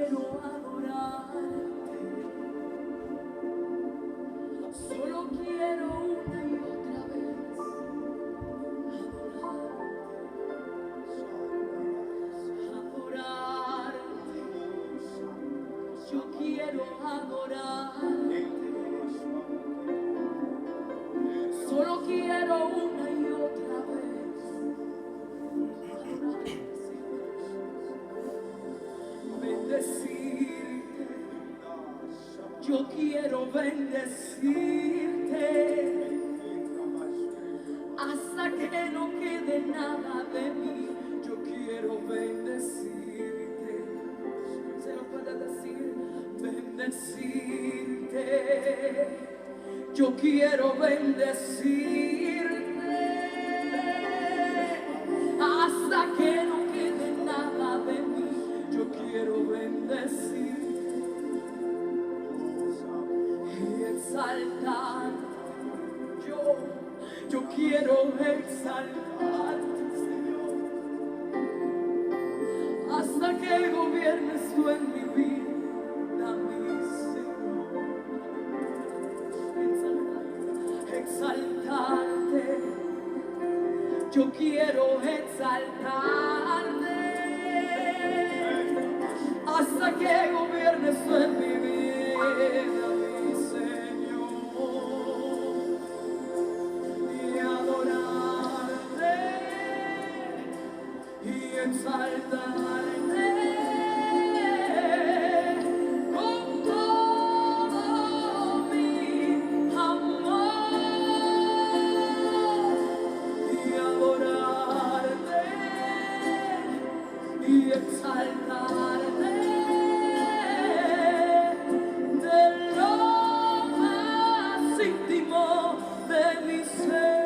quiero adorarte, solo quiero una y otra vez adorarte. Yo quiero adorarte, solo quiero una y otra vez adorarte. Bendecirte, yo quiero bendecirte hasta que no quede nada de mí. Yo quiero bendecirte. Se lo puede decir, bendecirte. Yo quiero bendecirte hasta que no quede nada de mí. Yo quiero bendecirte y exaltarte. Yo quiero exaltarte, Señor, hasta que gobiernes tú en mi vida, mi Señor. Exaltarte, yo quiero exaltarte hasta que gobiernes tú en mi vida, mi Señor, y adorarte y exaltarte con todo mi amor, y adorarte y exaltarte de lo más íntimo de mi ser.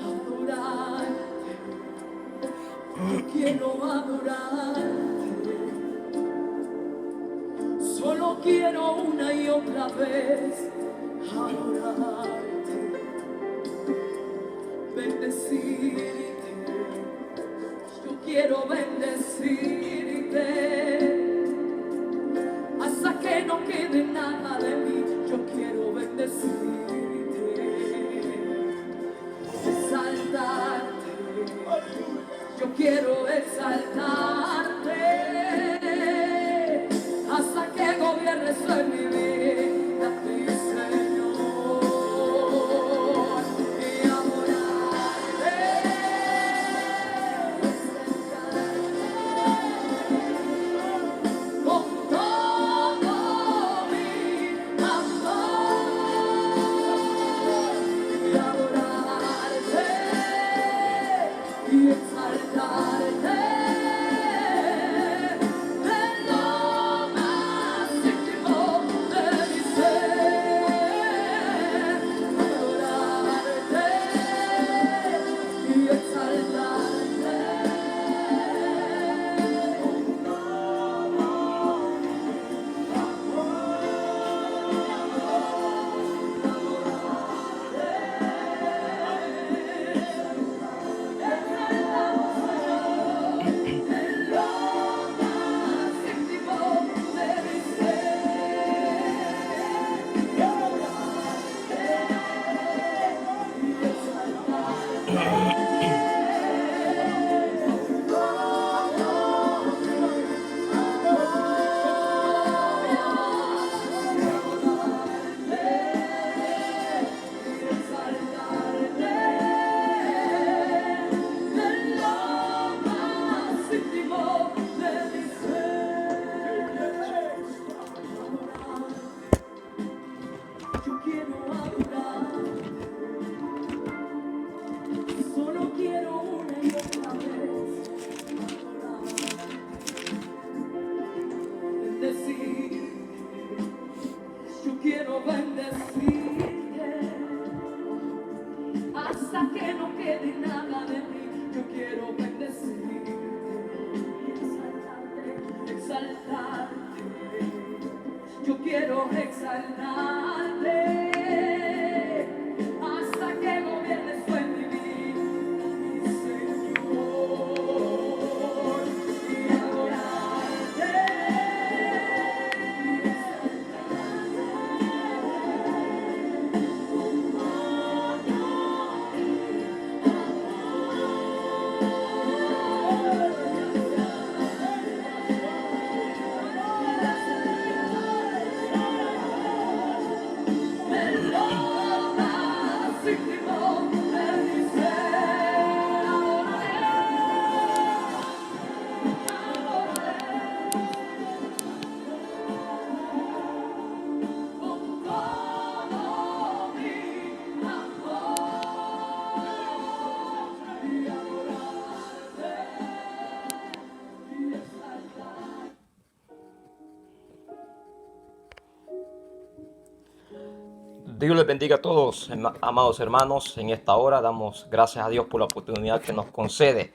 Adorarte, quiero adorarte, solo quiero una y otra vez adorarte, bendecirte. Yo quiero bendecirte hasta que no quede nada de mí. Yo quiero bendecirte, exaltarte. Yo quiero exaltarte hasta que gobiernes en mi vida, mi Señor, y adorarte, con todo mi amor, y adorarte y exaltarte de lo más íntimo de mi ser. Adorarte y exaltarte con todo mi Dios les bendiga a todos, amados hermanos. En esta hora damos gracias a Dios por la oportunidad que nos concede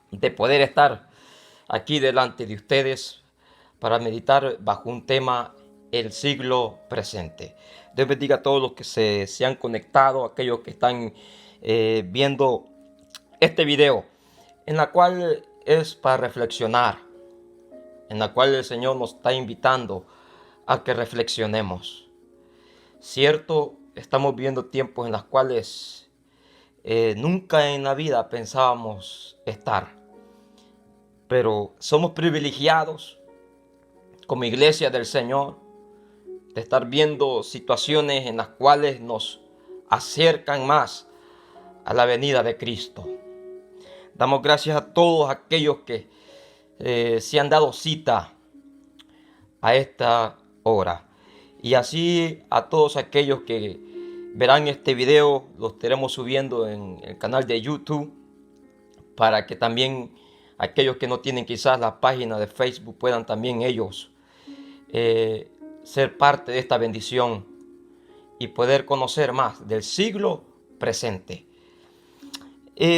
de poder estar aquí delante de ustedes para meditar bajo un tema, el siglo presente. Dios bendiga a todos los que se han conectado, aquellos que están viendo este video, en la cual es para reflexionar, en la cual el Señor nos está invitando a que reflexionemos. Cierto, estamos viviendo tiempos en los cuales nunca en la vida pensábamos estar, pero somos privilegiados como iglesia del Señor de estar viendo situaciones en las cuales nos acercan más a la venida de Cristo. Damos gracias a todos aquellos que se han dado cita a esta hora. Y así a todos aquellos que verán este video, lo estaremos subiendo en el canal de YouTube, para que también aquellos que no tienen quizás la página de Facebook puedan también ellos ser parte de esta bendición y poder conocer más del siglo presente.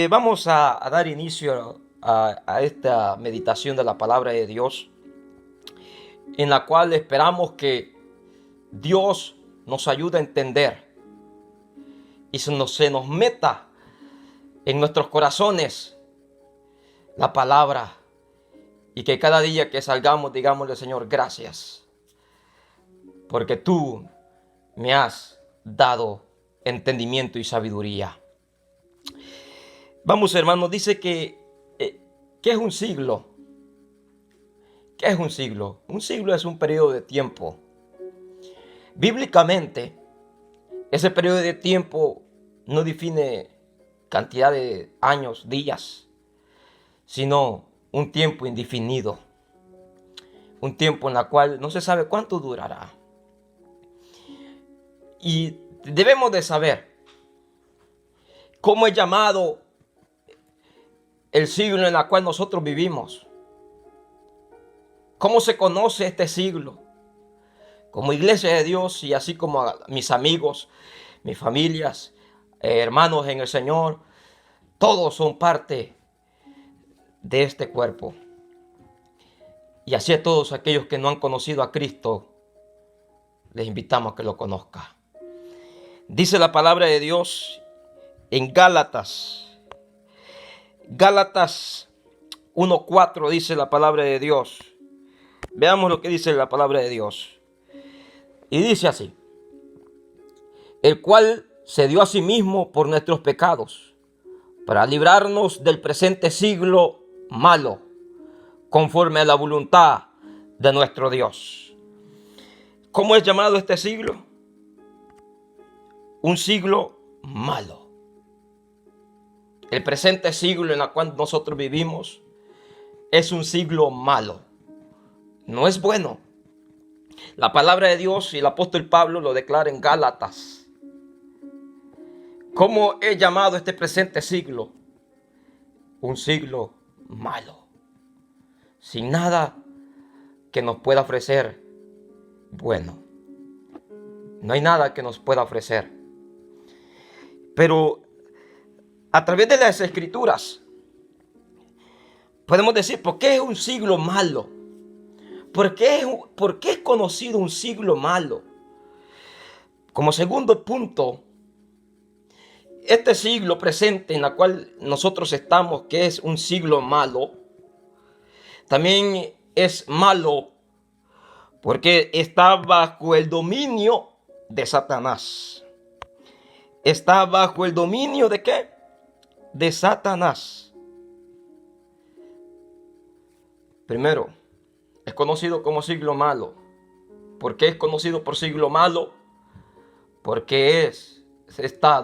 Vamos a dar inicio a esta meditación de la palabra de Dios, en la cual esperamos que Dios nos ayude a entender y se nos meta en nuestros corazones la palabra, y que cada día que salgamos digámosle: Señor, gracias, porque tú me has dado entendimiento y sabiduría. Vamos, hermanos, dice que ¿qué es un siglo? ¿Qué es un siglo? Un siglo es un periodo de tiempo. Bíblicamente, ese periodo de tiempo no define cantidad de años, días, sino un tiempo indefinido. Un tiempo en el cual no se sabe cuánto durará. Y debemos de saber cómo es llamado el siglo en el cual nosotros vivimos. ¿Cómo se conoce este siglo? Como iglesia de Dios, y así como a mis amigos, mis familias, hermanos en el Señor, todos son parte de este cuerpo. Y así a todos aquellos que no han conocido a Cristo, les invitamos a que lo conozcan. Dice la palabra de Dios en Gálatas 1:4, dice la palabra de Dios. Veamos lo que dice la palabra de Dios. Y dice así: el cual se dio a sí mismo por nuestros pecados, para librarnos del presente siglo malo, conforme a la voluntad de nuestro Dios. ¿Cómo es llamado este siglo? Un siglo malo. El presente siglo en el cual nosotros vivimos es un siglo malo. No es bueno. La palabra de Dios y el apóstol Pablo lo declara en Gálatas. ¿Cómo es llamado este presente siglo? Un siglo malo. Sin nada que nos pueda ofrecer bueno. No hay nada que nos pueda ofrecer. Pero a través de las Escrituras podemos decir: ¿por qué es un siglo malo? ¿Por qué es conocido un siglo malo? Como segundo punto, este siglo presente en el cual nosotros estamos, que es un siglo malo, también es malo porque está bajo el dominio de Satanás. Está bajo el dominio ¿de qué? De Satanás. Primero, es conocido como siglo malo. ¿Por qué es conocido por siglo malo? Porque está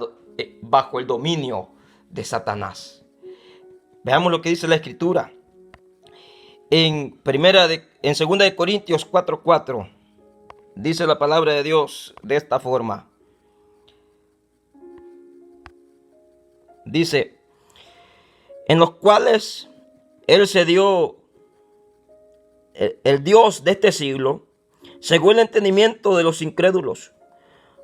bajo el dominio de Satanás. Veamos lo que dice la Escritura. En 2 de Corintios 4:4 dice la palabra de Dios de esta forma. Dice: en los cuales Él se dio, el Dios de este siglo, según el entendimiento de los incrédulos,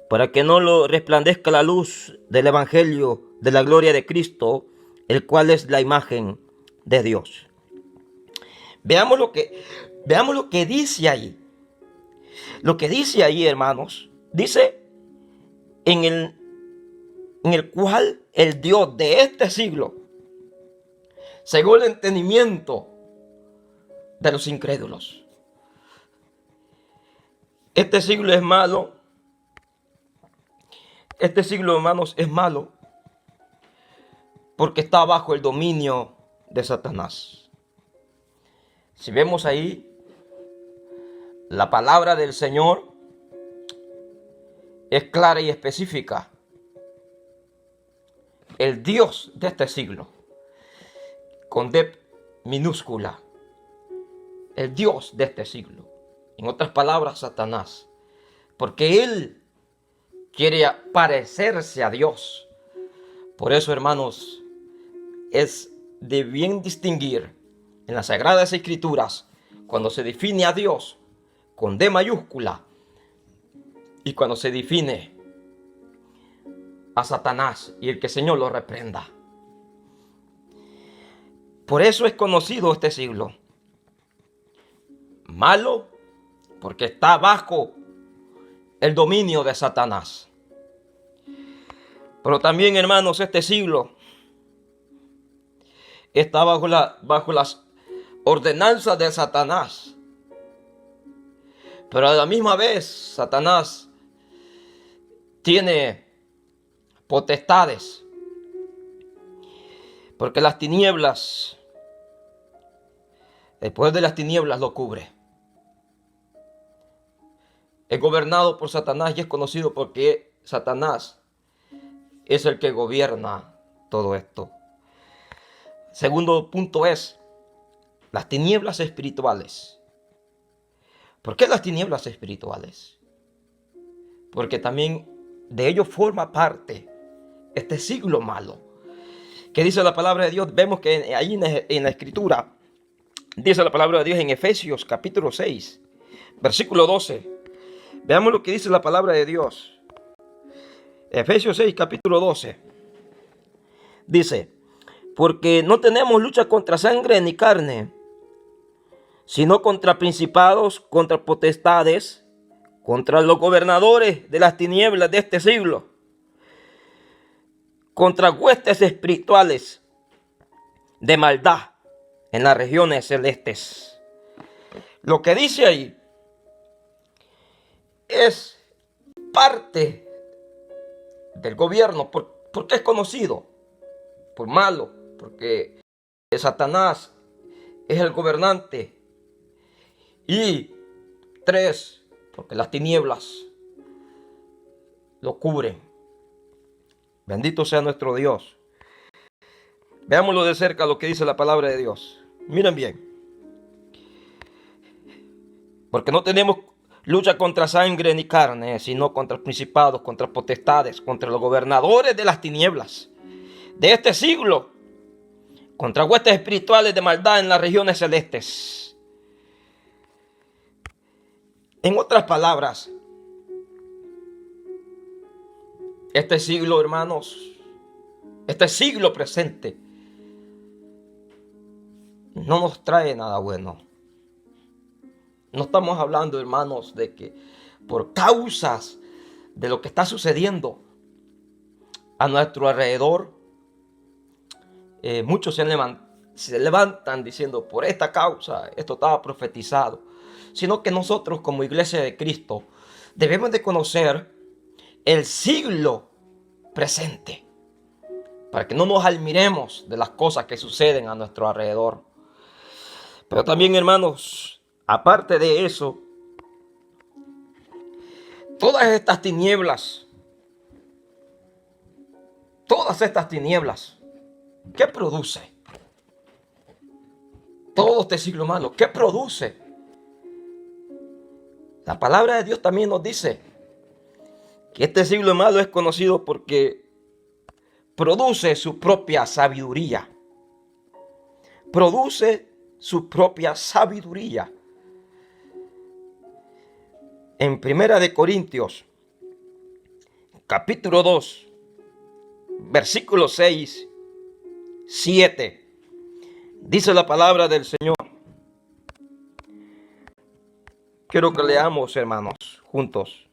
para que no lo resplandezca la luz del evangelio de la gloria de Cristo, el cual es la imagen de Dios. Veamos lo que dice ahí. Lo que dice ahí, hermanos, dice en el cual el Dios de este siglo cegó el entendimiento de los incrédulos. Este siglo es malo. Este siglo, hermanos, es malo porque está bajo el dominio de Satanás. Si vemos ahí, la palabra del Señor es clara y específica. El Dios de este siglo, con D minúscula, el Dios de este siglo, en otras palabras, Satanás, porque él quiere parecerse a Dios. Por eso, hermanos, es de bien distinguir en las Sagradas Escrituras cuando se define a Dios con D mayúscula y cuando se define a Satanás, y el que el Señor lo reprenda. Por eso es conocido este siglo malo, porque está bajo el dominio de Satanás. Pero también, hermanos, este siglo está bajo las ordenanzas de Satanás. Pero a la misma vez, Satanás tiene potestades, porque las tinieblas, el poder de las tinieblas lo cubre. Es gobernado por Satanás y es conocido porque Satanás es el que gobierna todo esto. Segundo punto es las tinieblas espirituales. ¿Por qué las tinieblas espirituales? Porque también de ello forma parte este siglo malo. ¿Qué dice la palabra de Dios? Vemos que ahí en la escritura dice la palabra de Dios en Efesios capítulo 6, versículo 12. Veamos lo que dice la palabra de Dios. Efesios 6, capítulo 12. Dice: porque no tenemos lucha contra sangre ni carne, sino contra principados, contra potestades, contra los gobernadores de las tinieblas de este siglo, contra huestes espirituales de maldad en las regiones celestes. Lo que dice ahí es parte del gobierno, porque es conocido por malo, porque Satanás es el gobernante. Y 3, porque las tinieblas lo cubren. Bendito sea nuestro Dios. Veámoslo de cerca lo que dice la palabra de Dios. Miren bien. Porque no tenemos lucha contra sangre ni carne, sino contra principados, contra potestades, contra los gobernadores de las tinieblas de este siglo, contra huestes espirituales de maldad en las regiones celestes. En otras palabras, este siglo, hermanos, este siglo presente, no nos trae nada bueno. No estamos hablando, hermanos, de que por causas de lo que está sucediendo a nuestro alrededor, muchos se levantan diciendo, por esta causa, esto estaba profetizado. Sino que nosotros como iglesia de Cristo debemos de conocer el siglo presente, para que no nos admiremos de las cosas que suceden a nuestro alrededor. Pero también, hermanos, aparte de eso, todas estas tinieblas, ¿qué produce? Todo este siglo malo, ¿qué produce? La palabra de Dios también nos dice que este siglo malo es conocido porque produce su propia sabiduría. Produce su propia sabiduría. En 1 de Corintios, capítulo 2, versículos 6, 7. Dice la palabra del Señor. Quiero que leamos, hermanos, juntos.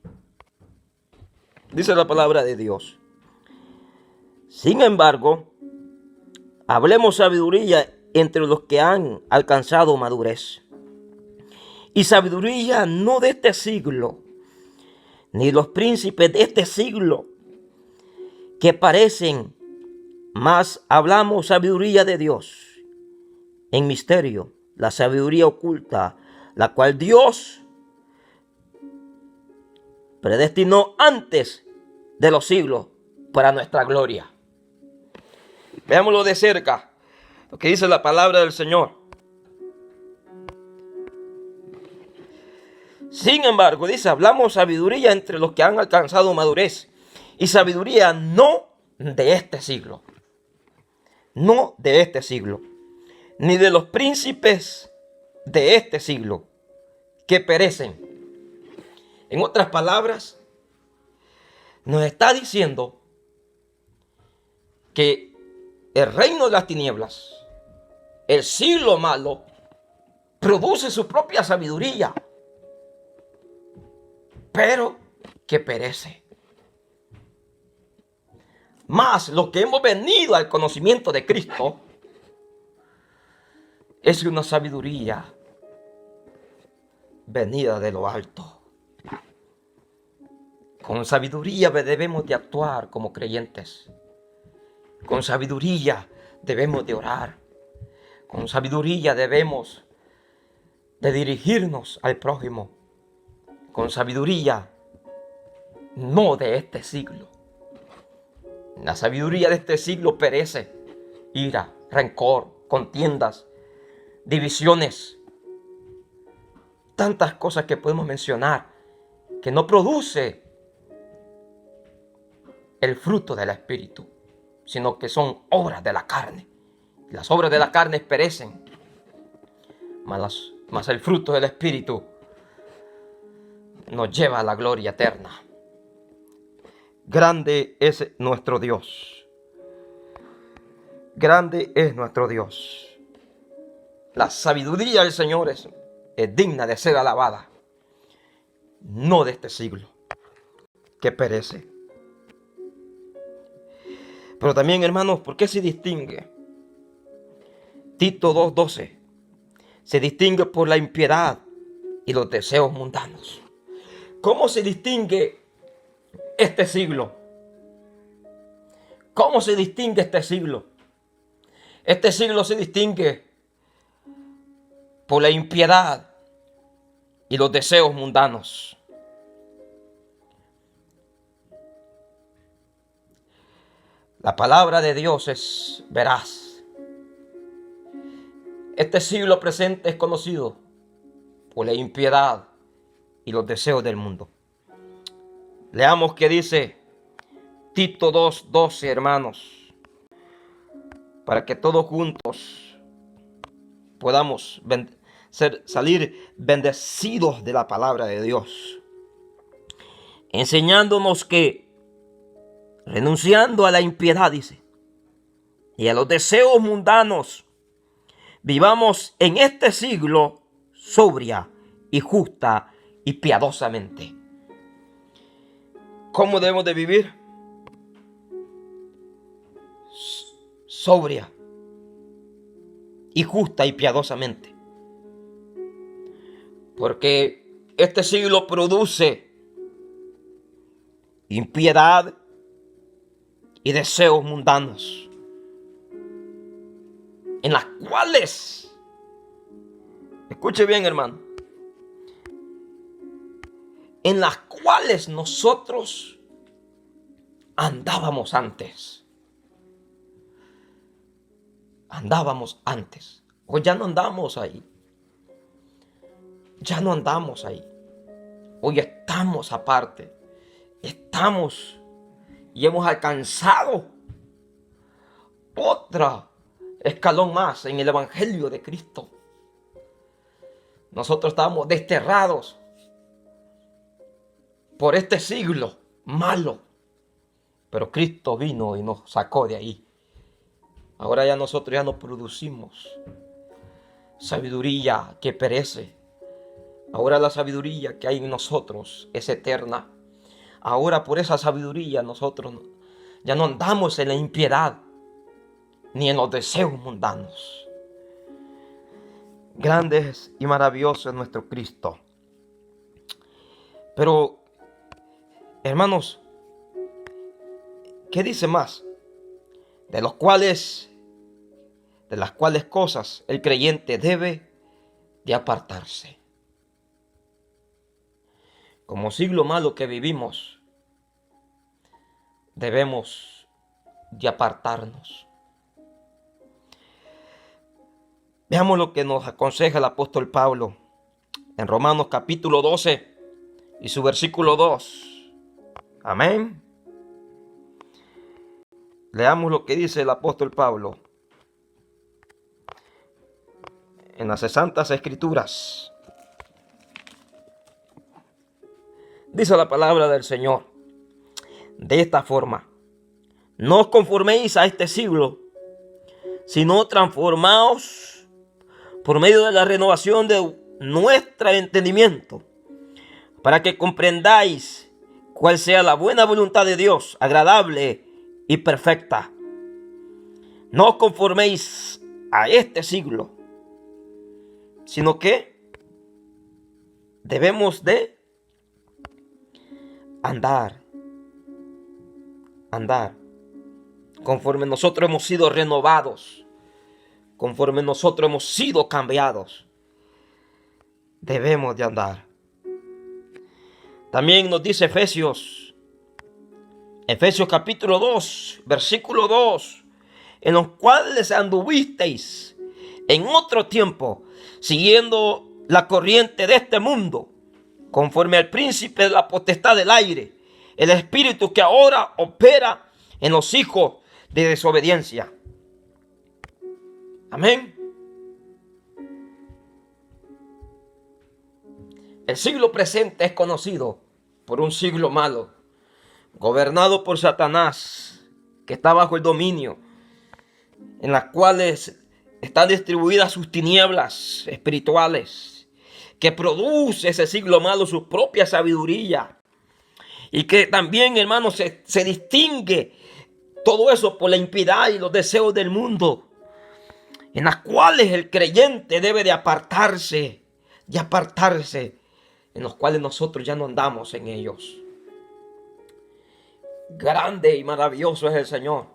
Dice la palabra de Dios. Sin embargo, hablemos sabiduría entre los que han alcanzado madurez. Y sabiduría no de este siglo, ni los príncipes de este siglo, que parecen, mas hablamos sabiduría de Dios, en misterio, la sabiduría oculta, la cual Dios predestinó antes de los siglos para nuestra gloria. Veámoslo de cerca, lo que dice la palabra del Señor. Sin embargo, dice, hablamos sabiduría entre los que han alcanzado madurez, y sabiduría no de este siglo, no de este siglo, ni de los príncipes de este siglo, que perecen. En otras palabras, nos está diciendo que el reino de las tinieblas, el siglo malo, produce su propia sabiduría, pero que perece. Mas lo que hemos venido al conocimiento de Cristo es una sabiduría venida de lo alto. Con sabiduría debemos de actuar como creyentes. Con sabiduría debemos de orar. Con sabiduría debemos de dirigirnos al prójimo. Con sabiduría, no de este siglo. La sabiduría de este siglo perece. Ira, rencor, contiendas, divisiones. Tantas cosas que podemos mencionar que no produce el fruto del Espíritu, sino que son obras de la carne. Las obras de la carne perecen, mas el fruto del Espíritu nos lleva a la gloria eterna. Grande es nuestro Dios. Grande es nuestro Dios. La sabiduría del Señor es digna de ser alabada, no de este siglo que perece. Pero también, hermanos, ¿por qué se distingue? Tito 2:12 se distingue por la impiedad y los deseos mundanos. ¿Cómo se distingue este siglo? ¿Cómo se distingue este siglo? Este siglo se distingue por la impiedad y los deseos mundanos. La palabra de Dios es veraz. Este siglo presente es conocido por la impiedad y los deseos del mundo. Leamos qué dice Tito 2:12, hermanos, para que todos juntos podamos salir bendecidos de la palabra de Dios, enseñándonos que renunciando a la impiedad, dice, y a los deseos mundanos, vivamos en este siglo sobria y justa y piadosamente. ¿Cómo debemos de vivir? Sobria y justa y piadosamente. Porque este siglo produce impiedad y deseos mundanos, en las cuales, escuche bien, hermano, en las cuales nosotros andábamos antes. Andábamos antes. Hoy ya no andamos ahí. Ya no andamos ahí. Hoy estamos aparte. Estamos y hemos alcanzado otro escalón más en el Evangelio de Cristo. Nosotros estábamos desterrados por este siglo malo, pero Cristo vino y nos sacó de ahí. Ahora ya nosotros ya no producimos sabiduría que perece. Ahora la sabiduría que hay en nosotros es eterna. Ahora por esa sabiduría nosotros ya no andamos en la impiedad ni en los deseos mundanos. Grande y maravilloso es nuestro Cristo. Pero, hermanos, ¿qué dice más? De las cuales cosas el creyente debe de apartarse. Como siglo malo que vivimos, debemos de apartarnos. Veamos lo que nos aconseja el apóstol Pablo en Romanos capítulo 12 y su versículo 2. Amén. Leamos lo que dice el apóstol Pablo en las Santas Escrituras. Dice la palabra del Señor de esta forma: no os conforméis a este siglo, sino transformaos por medio de la renovación de nuestro entendimiento, para que comprendáis cuál sea la buena voluntad de Dios, agradable y perfecta. No os conforméis a este siglo, sino que debemos de andar conforme nosotros hemos sido renovados, conforme nosotros hemos sido cambiados. Debemos de andar. También nos dice Efesios capítulo 2, versículo 2, en los cuales anduvisteis en otro tiempo, siguiendo la corriente de este mundo, conforme al príncipe de la potestad del aire, el espíritu que ahora opera en los hijos de desobediencia. Amén. El siglo presente es conocido por un siglo malo, gobernado por Satanás, que está bajo el dominio, en las cuales están distribuidas sus tinieblas espirituales, que produce ese siglo malo su propia sabiduría, y que también, hermanos, se distingue todo eso por la impiedad y los deseos del mundo, en las cuales el creyente debe de apartarse, en los cuales nosotros ya no andamos en ellos. Grande y maravilloso es el Señor.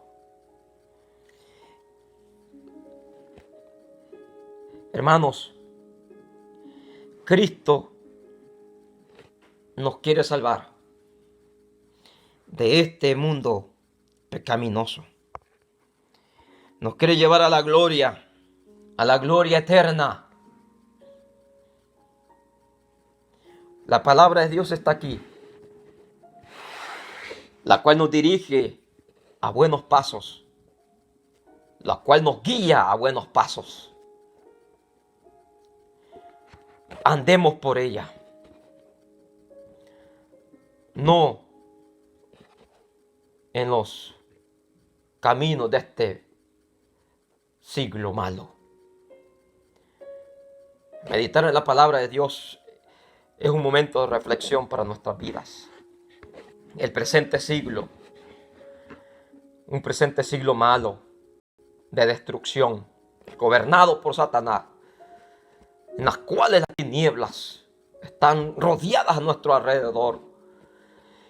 Hermanos, Cristo nos quiere salvar de este mundo pecaminoso. Nos quiere llevar a la gloria eterna. La palabra de Dios está aquí, la cual nos dirige a buenos pasos, la cual nos guía a buenos pasos. Andemos por ella. No en los caminos de este siglo malo. Meditar en la palabra de Dios es un momento de reflexión para nuestras vidas. El presente siglo, un presente siglo malo, de destrucción, gobernado por Satanás, en las cuales las tinieblas están rodeadas a nuestro alrededor.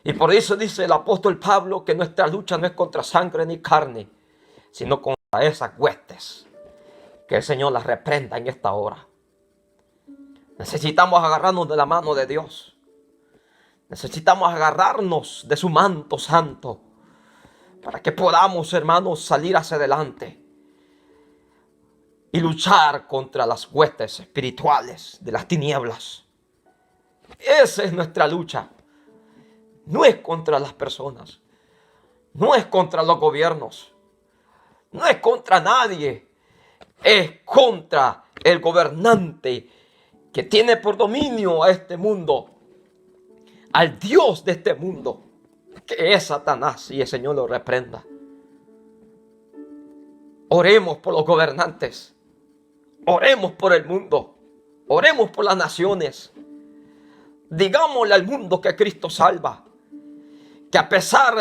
Y por eso dice el apóstol Pablo que nuestra lucha no es contra sangre ni carne, sino contra esas huestes. Que el Señor las reprenda en esta hora. Necesitamos agarrarnos de la mano de Dios. Necesitamos agarrarnos de su manto santo para que podamos, hermanos, salir hacia adelante y luchar contra las huestes espirituales de las tinieblas. Esa es nuestra lucha. No es contra las personas, no es contra los gobiernos, no es contra nadie, es contra el gobernante que tiene por dominio a este mundo, al Dios de este mundo. que es Satanás, y el Señor lo reprenda. Oremos por los gobernantes. Oremos por el mundo. Oremos por las naciones. Digámosle al mundo que Cristo salva. Que a pesar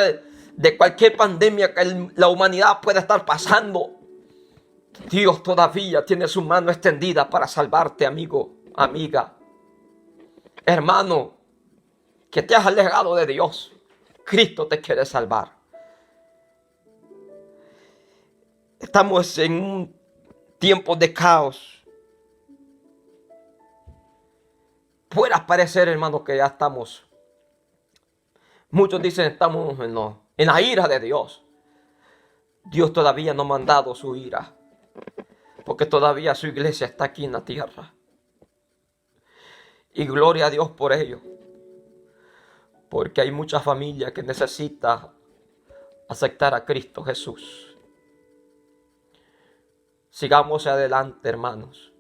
de cualquier pandemia que la humanidad pueda estar pasando, Dios todavía tiene su mano extendida para salvarte, amigo, amiga. Hermano, que te has alejado de Dios, Cristo te quiere salvar. Estamos en un tiempo de caos. Puede parecer, hermano, que ya estamos. Muchos dicen estamos en la ira de Dios. Dios todavía no ha mandado su ira, porque todavía su iglesia está aquí en la tierra. Y gloria a Dios por ello, porque hay muchas familias que necesitan aceptar a Cristo Jesús. Sigamos adelante, hermanos.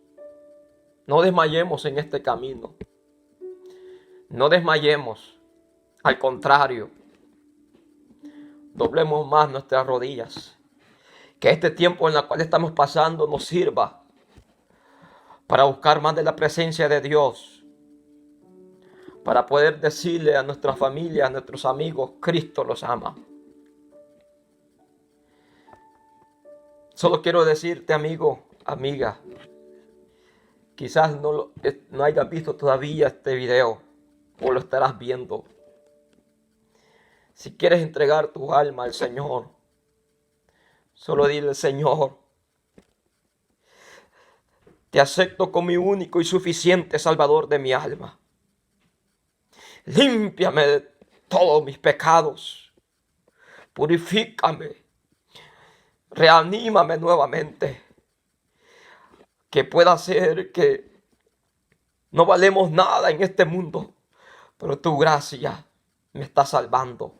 No desmayemos en este camino. No desmayemos. Al contrario, doblemos más nuestras rodillas. Que este tiempo en el cual estamos pasando nos sirva para buscar más de la presencia de Dios. Para poder decirle a nuestra familia, a nuestros amigos, Cristo los ama. Solo quiero decirte, amigo, amiga, quizás no hayas visto todavía este video o lo estarás viendo. Si quieres entregar tu alma al Señor, solo dile: Señor, te acepto como mi único y suficiente Salvador de mi alma. Límpiame de todos mis pecados. Purifícame. Reanímame nuevamente. Que pueda ser que no valemos nada en este mundo, pero tu gracia me está salvando.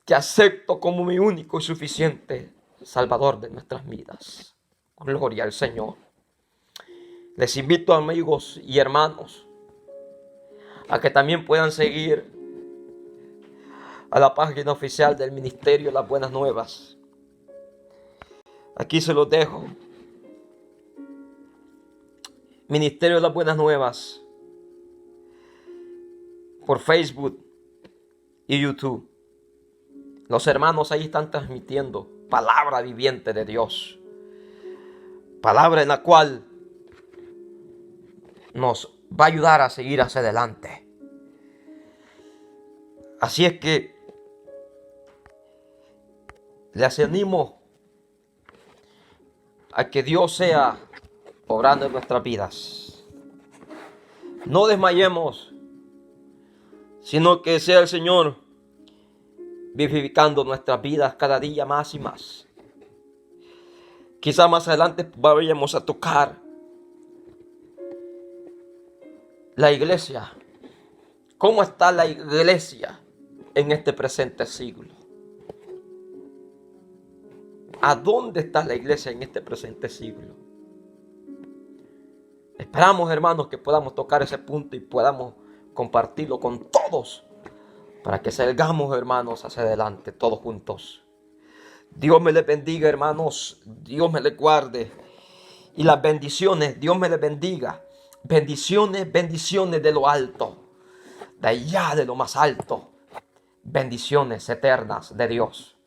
Te acepto como mi único y suficiente Salvador de nuestras vidas. Gloria al Señor. Les invito, amigos y hermanos, a que también puedan seguir a la página oficial del Ministerio Las Buenas Nuevas. Aquí se los dejo. Ministerio de las Buenas Nuevas por Facebook y YouTube. Los hermanos ahí están transmitiendo palabra viviente de Dios. Palabra en la cual nos va a ayudar a seguir hacia adelante. Así es que les animo a que Dios sea obrando en nuestras vidas. No desmayemos, sino que sea el Señor vivificando nuestras vidas cada día más y más. Quizá más adelante vayamos a tocar la iglesia. ¿Cómo está la iglesia en este presente siglo? ¿A dónde está la iglesia en este presente siglo? Esperamos, hermanos, que podamos tocar ese punto y podamos compartirlo con todos, para que salgamos, hermanos, hacia adelante, todos juntos. Dios me les bendiga, hermanos. Dios me les guarde. Y las bendiciones, Dios me les bendiga. Bendiciones, bendiciones de lo alto, de allá de lo más alto. Bendiciones eternas de Dios.